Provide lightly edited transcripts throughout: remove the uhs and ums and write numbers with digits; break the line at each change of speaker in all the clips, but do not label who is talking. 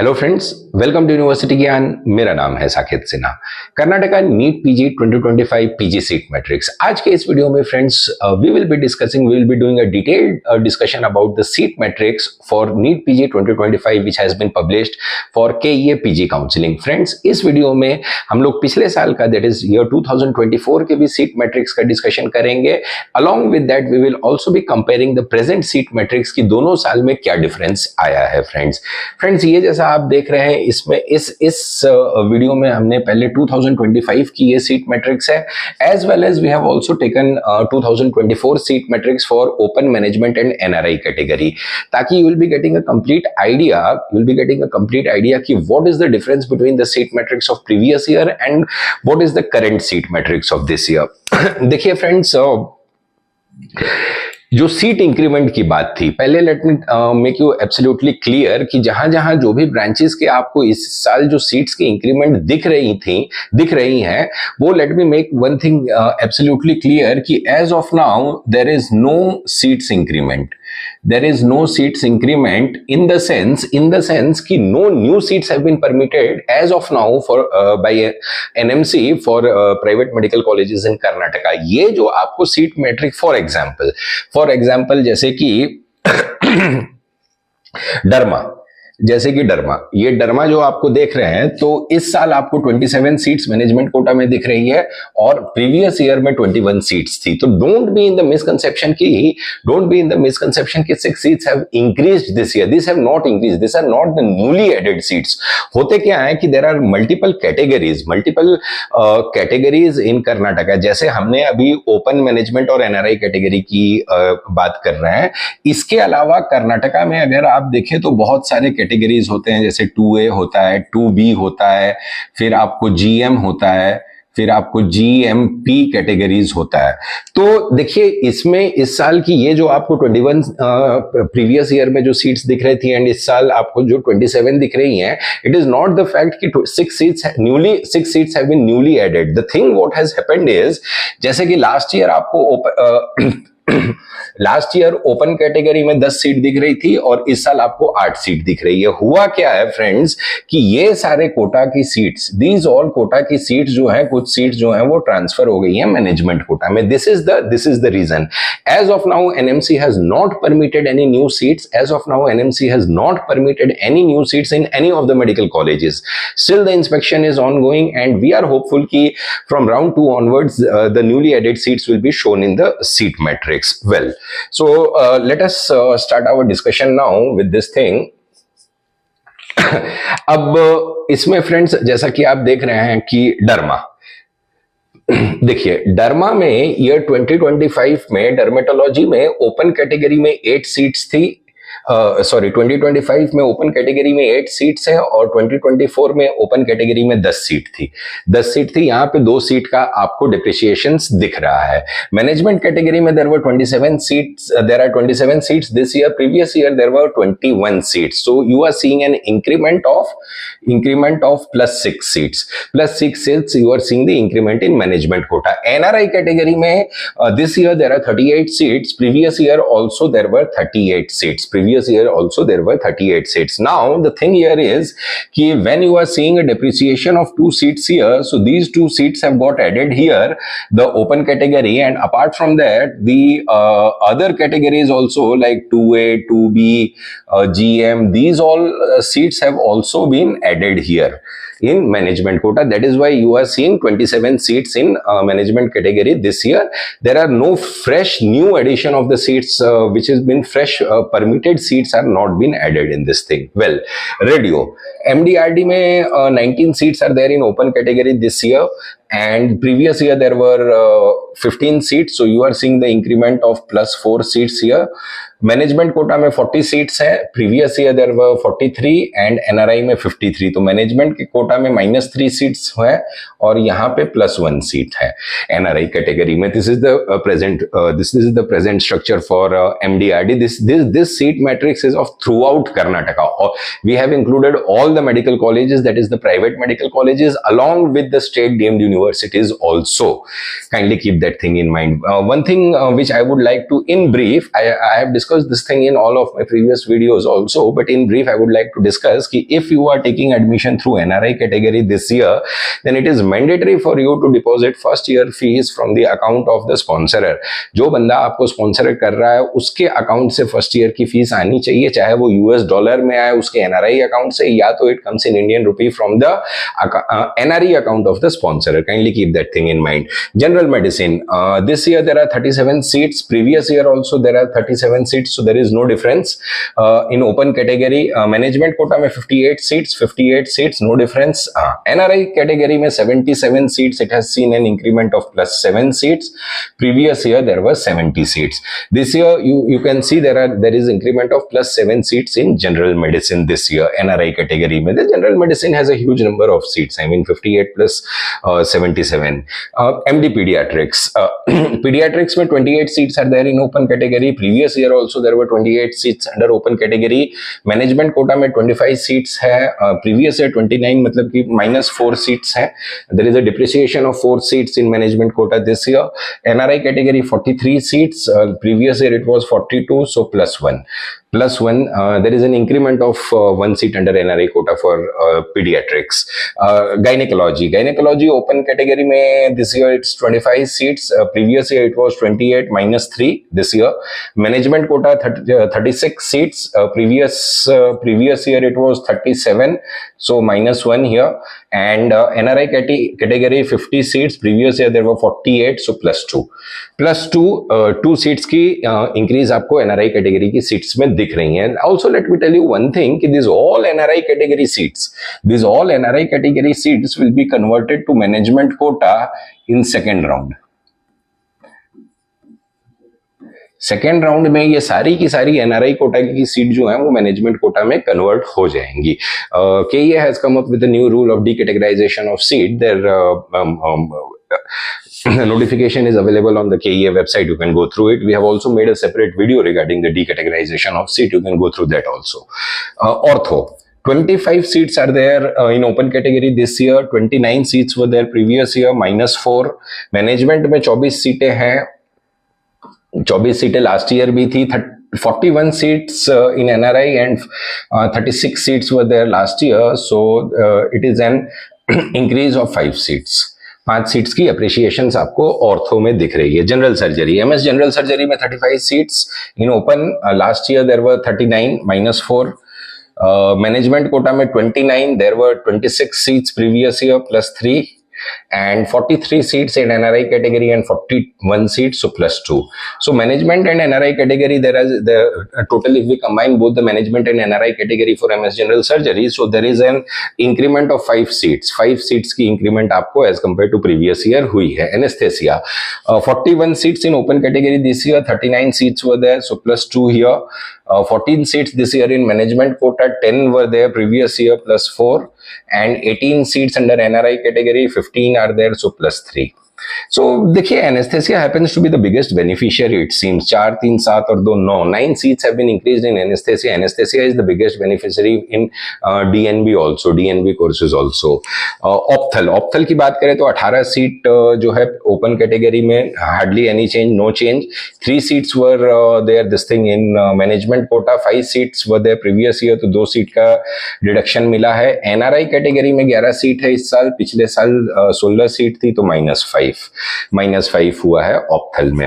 Hello friends, welcome to university Gyan. मेरा नाम है Saket Sinha. Karnataka NEET PG 2025 PG seat matrix. आज के इस वीडियो में friends we will be doing a detailed discussion about the seat matrix for NEET PG 2025 which has been published for KEA PG counselling. Friends, इस video में हम लोग पिछले साल का दैट इज ईयर 2024 के भी सीट मैट्रिक्स का डिस्कशन करेंगे। Along with that we will also be comparing the present seat matrix की दोनों साल में क्या डिफरेंस आया है। फ्रेंड्स ये जैसा आप देख रहे हैं, इसमें इस वीडियो में हमने पहले 2025 की ये सीट मैट्रिक्स है, as well as we have also taken 2024 seat matrix for open management and NRI category, ताकि you will be getting a complete idea कि what is the difference between the seat matrix of previous year and what is the current seat matrix of this year. देखिए friends, जो seat increment की बात थी, पहले let me make you absolutely clear कि जहां जहां जो भी ब्रांचेस के आपको इस साल जो सीट्स की इंक्रीमेंट दिख रही हैं, वो let me make one thing absolutely clear कि as of now there is no seats increment. There is no seats increment in the sense कि no new seats have been permitted as of now for by NMC for private medical colleges in Karnataka। ये जो आपको seat matric for example जैसे कि ये डरमा जो आपको देख रहे हैं, तो इस साल आपको 27 सीट्स मैनेजमेंट कोटा में दिख रही है और प्रीवियस ईयर में 21 सीट्स थी। तो don't be in the misconception कि 6 seats have increased this year. This have not increased, this are not the newly added seats. होते क्या है कि there are multiple categories in Karnataka. जैसे हमने अभी ओपन मैनेजमेंट और एनआरआई कैटेगरी की बात कर रहे हैं, इसके अलावा कर्नाटका में अगर आप देखें तो बहुत सारे कैटेगरीज होते हैं, जैसे 2A होता है, 2B होता है, फिर आपको GM होता है, फिर आपको GMP कैटेगरीज होता है। तो देखिए इसमें इस साल की ये जो आपको 21 प्रीवियस ईयर में जो सीट्स दिख रही थी एंड इस साल आपको जो 27 दिख रही हैं, it is not the fact कि 6 seats have been newly added. The thing what has happened is, जैसे कि लास्ट ईयर ओपन कैटेगरी में 10 सीट दिख रही थी और इस साल आपको 8 सीट दिख रही है। हुआ क्या है फ्रेंड्स कि ये सारे कोटा की सीट्स, दीज ऑल कोटा की सीट्स जो है, कुछ सीट्स जो है वो ट्रांसफर हो गई है मैनेजमेंट कोटा में। This is the reason. As of now NMC has not permitted any new seats in any of the medical colleges. Still the inspection is ongoing and we are hopeful कि from round 2 onwards the newly added seats will be shown in the seat matrix. Well, so let us start our discussion now with this thing. अब इसमें friends जैसा कि आप देख रहे हैं कि देखिए डरमा में ईयर 2025 में डर्मेटोलॉजी में ओपन कैटेगरी में 8 सीट्स थी। 2025 में ओपन कैटेगरी में 8 सीट्स हैं और 2024 में ओपन कैटेगरी में 10 सीट थी। यहाँ पे 2 सीट का आपको डिप्रिसिएशन दिख रहा है। मैनेजमेंट कैटेगरी में there are 27 seats this year. Previous year there were 21 seats. So you are seeing an increment of +6 seats you are seeing the increment in management quota. NRI category में this year there are 38 seats. Previous year also there were 38 seats. Now the thing here is कि when you are seeing a depreciation of 2 seats here, so these 2 seats have got added here, the open category, and apart from that the other categories also like 2A, 2B, GM, these all seats have also been added here in management quota. That is why you are seeing 27 seats in management category this year. There are no fresh new addition of the seats which has been fresh permitted seats are not been added in this thing. Well, radio MDRD में 19 seats are there in open category this year and previous year there were 15 seats, so you are seeing the increment of +4 seats here. Management quota में 40 seats है। Previous year there were 43 and NRI में 53। तो management के कोटा में -3 seats है और यहाँ पे +1 सीट है एनआरआई कैटेगरी में। This is the present structure for MDRD. This seat matrix is of throughout Karnataka. We have included all the medical colleges, that is the private medical colleges, along with the state deemed universities universities also. Kindly keep that thing in mind. One thing which I would like to, in brief, I have discussed this thing in all of my previous videos also, but in brief I would like to discuss कि if you are taking admission through NRI category this year, then it is mandatory for you to deposit first year fees from the account of the sponsorer. जो बंदा आपको sponsor कर रहा है उसके account से first year की fees आनी चाहिए, चाहे वो यूएस डॉलर में आए उसके एनआरआई अकाउंट से, या तो it comes in Indian rupee from the NRE account of the sponsor. Kindly keep that thing in mind. General medicine, this year there are 37 seats. Previous year also there are 37 seats, so there is no difference. In open category, management quota में 58 seats, no difference. NRI category में 77 seats, it has seen an increment of plus 7 seats. Previous year there were 70 seats. This year you can see there is increment of plus 7 seats in general medicine this year. NRI category में the general medicine has a huge number of seats. I mean 58 plus 77. MD pediatrics, pediatrics में 28 seats are there in open category. Previous year also there were 28 seats under open category. Management quota में 25 seats है. Previous year 29, मतलब कि -4 seats है. There is a depreciation of 4 seats in management quota this year. NRI category 43 seats. Previous year it was 42, so plus 1. There is an increment of 1 seat under NRI quota for pediatrics. Gynecology open category में this year it's 25 seats. Previous year it was 28, -3 this year. Management quota 36 seats. Previous year it was 37, so -1 here. And NRI category 50 seats. Previous year there were 48, so +2. +2 seats की increase आपको NRI category की seats में दिख रही हैं. Also let me tell you one thing कि these all NRI category seats will be converted to management quota in second round. Second round में ये सारी की सारी एनआरआई कोटा की सीट जो है वो मैनेजमेंट कोटा में कन्वर्ट हो जाएंगी. KEA has come up with the new rule of decategorisation of seat. The notification is available on the KEA website. You can go through it. We have also made a separate video regarding the decategorization of seat. You can go through that also. Ortho, 25 seats are there in open category this year. 29 seats were there previous year, -4. Management में 24 सीटें हैं. 24 सीटें last year भी थी. 41 seats in NRI and 36 seats were there last year. So it is an increase of 5 seats. 5 seats की appreciation आपको ortho में दिख रही है. General surgery, MS general surgery में 35 seats in open. Last year there were 39, -4. Management quota में 29, there were 26 seats previous year, +3. and 43 seats in NRI category and 41 seats, so +2. So management and NRI category, there is the total, if we combine both the management and NRI category for MS general surgery, so there is an increment of 5 seats. 5 seats की increment आपको as compared to previous year हुई है. Anesthesia, 41 seats in open category this year, 39 seats were there, so +2 here. 14 seats this year in management quota, 10 were there previous year, +4. And 18 seats under NRI category, 15 are there, so +3. So देखिए, anesthesia happens to be the biggest beneficiary, it seems. 4, 3, 7 और 2, 9. 9 seats have been increased in anesthesia. Anesthesia is the biggest beneficiary in DNB also, DNB courses also. Opthal की बात करें तो 18 seat जो है open category में, hardly any change, no change. 3 seats were there this thing in management quota. 5 seats were there previous year, तो 2 seat का deduction मिला है. NRI कैटेगरी में 11 सीट है इस साल, पिछले साल 16 सीट थी, तो -5 हुआ है ऑप्थल में.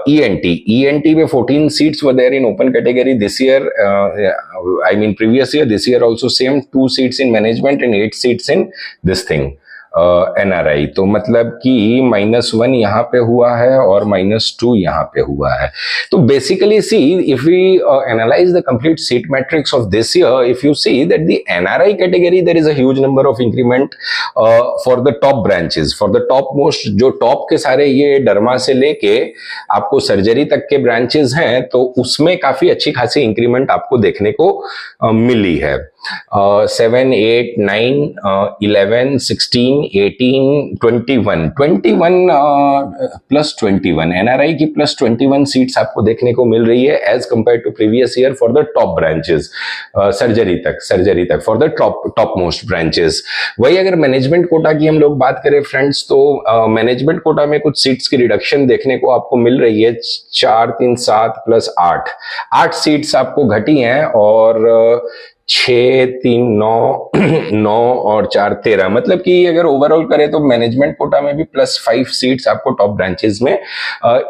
ENT में 14 seats were there in open category this year. I mean previous year, this year also same. 2 seats in management and 8 seats in this thing, NRI. तो मतलब कि -1 यहाँ पे हुआ है और -2 यहाँ पे हुआ है. तो basically see, if we analyze the complete seat matrix of this year, if you see that the NRI category, there is a huge number of increment for the top branches, for the top most, जो top के सारे ये derma से लेके आपको surgery तक के branches हैं, तो उसमें काफी अच्छी खासी इंक्रीमेंट आपको देखने को मिली है. 7, 8, 9, 11, 16, 18, 21, 21 प्लस 21 एनआरआई की प्लस 21 सीट्स आपको देखने को मिल रही है as compare to previous year for the top branches, surgery तक for the top most branches. वही अगर मैनेजमेंट कोटा की हम लोग बात करें फ्रेंड्स, तो मैनेजमेंट कोटा में कुछ सीट्स की रिडक्शन देखने को आपको मिल रही है। 4, 3, 7 प्लस 8 सीट्स आपको घटी हैं, और 6, 3, 9 9 और 4, 13, मतलब कि अगर ओवरऑल करें तो मैनेजमेंट कोटा में भी प्लस 5 सीट्स आपको टॉप ब्रांचेस में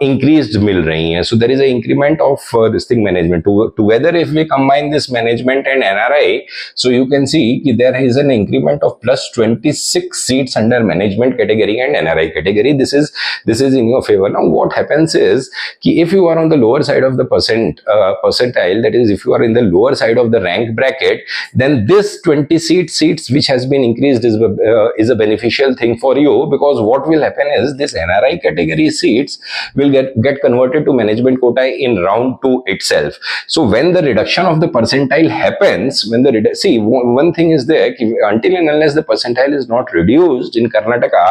इंक्रीज मिल रही हैं। So there is a increment of this thing management together. If we combine this management and NRI, so you can see कि there is an increment of plus 26 seats under management category and NRI category. This is in your favour. Now what happens is कि if you are on the lower side of the percentile, that is if you are in the lower side of the rank bracket, then this 20 seats which has been increased is a beneficial thing for you, because what will happen is this NRI category seats will get converted to management quota in round 2 itself. So when the reduction of the percentile happens, see, one thing is there, until and unless the percentile is not reduced in Karnataka,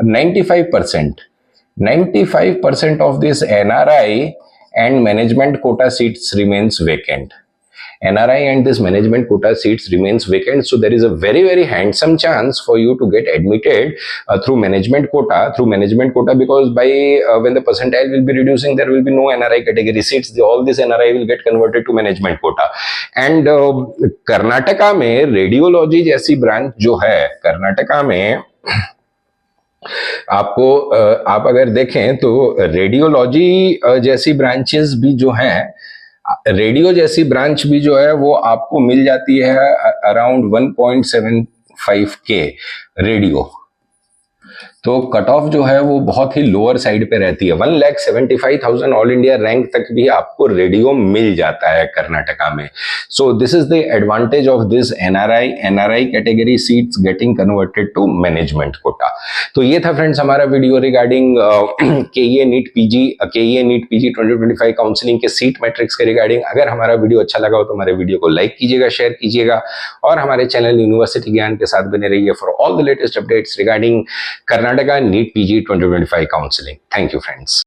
95% of this NRI and management quota seats remains vacant. NRI and this management quota seats remains vacant. So there is a very, very handsome chance for you to get admitted through management quota, because by when the percentile will be reducing, there will be no NRI category seats. All this NRI will get converted to management quota. And Karnataka में radiology जैसी branch जो है, कर्नाटका में आपको आप अगर देखें तो रेडियोलॉजी जैसी ब्रांचेस भी जो हैं, रेडियो जैसी ब्रांच भी जो है वो आपको मिल जाती है अराउंड 1.75K रेडियो। तो कट ऑफ जो है वो बहुत ही लोअर साइड पे रहती है। 1,75,000 ऑल इंडिया रैंक तक भी आपको रेडियो मिल जाता है कर्नाटका में। So this is the advantage of this NRI category seats getting converted to management quota. तो ये था फ्रेंड्स हमारा video regarding KEA NEET PG 2025 counselling के सीट मैट्रिक्स के रिगार्डिंग। अगर हमारा वीडियो अच्छा लगा हो तो हमारे वीडियो को लाइक कीजिएगा, शेयर कीजिएगा, और हमारे चैनल यूनिवर्सिटी ज्ञान के साथ बने रहिए for all the latest updates regarding Karnataka NEET PG 2025 counseling. Thank you, friends.